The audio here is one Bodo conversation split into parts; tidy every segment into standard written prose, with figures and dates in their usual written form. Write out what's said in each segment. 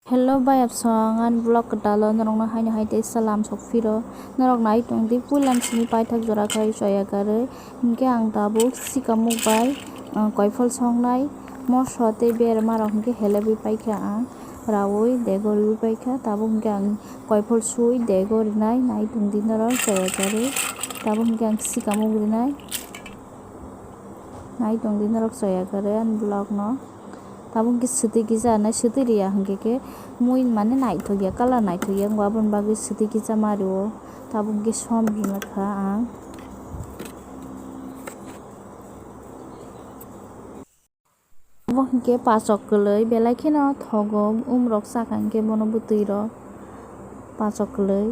Hello bayap song an blog kedalo norok na haino haite salam sokfiro norok nai tongdi pulan sini paithak jora khai soya gare hingke ang tabu sikamuk bai kaiphol songnai moso tei berma rok hingke helebi paikha ang rawui degori paikha tabu hingke ang kaiphol sui degori nai tongdi norok soya gare tabu hingke ang sikamuk rinai nai tongdi norok soya gare an blog no tabu hingke swtui kisa nai swtui riya hingke ke mui mane naithokya color naithokya aboni bagui swtui kisa mario tabu hingke som bimakha ang abo hingke pachok kwlui belai kheno thogo rok chaka hingke bono bwtui rok pachok kwlui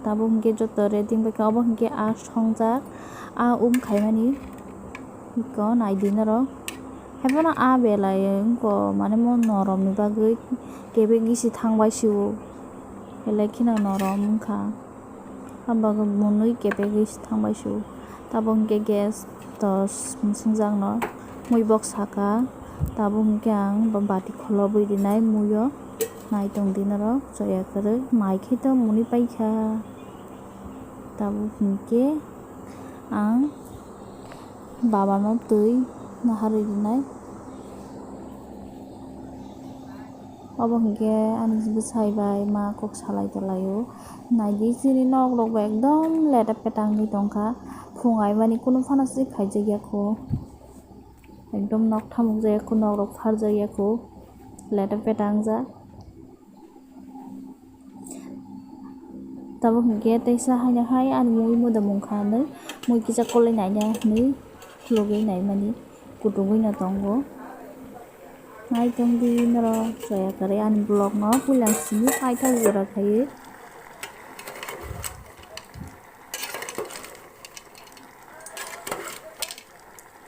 tabu hingke joto reading bai abo hingke songjak khaimani iko naidi norok haibano belai wngko mane mo norom ni bagui kebe gisi thangbai siwo belai kheno norom wngkha ambago monui kebe gisi thangbai siwo tabo hingke gas tos singjak no mui bok saka tabo hingke ang bati kholobui rinai muio nai tongdi norok soya kwrui mai khe to muni paikha tabo hingke ang baba no tui naharui rinai abo hingke ani bwsai bai ma kok salai tolaio naidi chini nok rok bo ekdom leta petang ni tongkha phungai mani kuno phano si khaijakya ekdom nok thamukjaya nok rok pharjakya leta petang jak tabo hingke teisa haino hai ani mui mudamung kha nei mui kisa kolai naina hinui logoi naimani kutugui no tongo nai tongdi norok soya kwrui ani blog no puilang sini paithak jora khaiui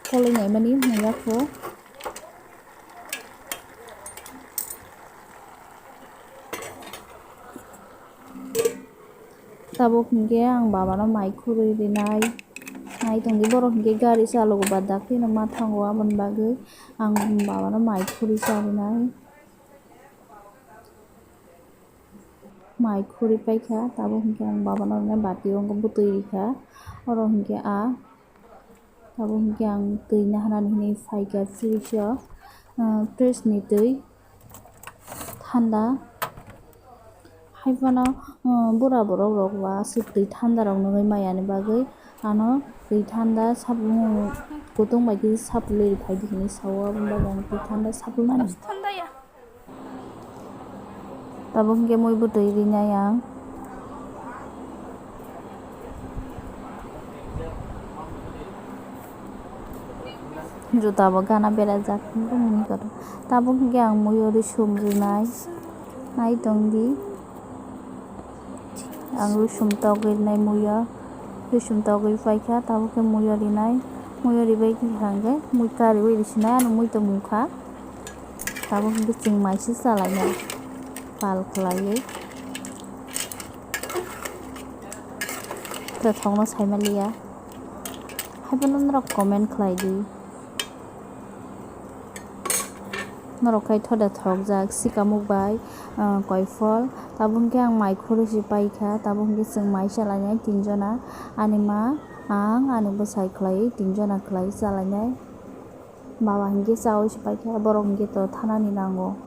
kolai naimani mungyaku tabo hingke ang baba no mai khurui rinai nai tongdi borok hingke gari chalogo badak kheno ma thango aboni bagui ang baba no mai khurui charinai mai khurui paikha tabo hingke ang baba no bati o bwtui rikha oro hingke tabo hingke ang tui nahanani hinui phaikha fridge o fridge ni tui thanda haibano bura borok rok ba asuk tui thanda rok nungui maiani bagui ano tui thanda sabung kutung bai kisi sapului phaidi hinui sao aboni bagui ang tui thanda sapulmani tabo hingke mui bwtui rinai ang juta bo gana berajak tabo hingke ang mui o rusum rinai nai tongdi ang rusum togui rinai mui o rusum togui paikha tabo ke mui o rinai mui o ribai hingke mui kariui risinai ano mui tongmungkha tabo hingke chingmai si chalainai pal khlaiui thok no saimaliya haibano norok comment khlaidi norok khai thoda thokjak sikamuk bai kaiphol tabo hingke ang mai khurui si paikha tabo hingke chingmai chalainai tinjona ani ma ang ani bwsai khlaiui tinjona khlaiui chalainai baba hingke chaui si paikha borok hingke to thanani nango.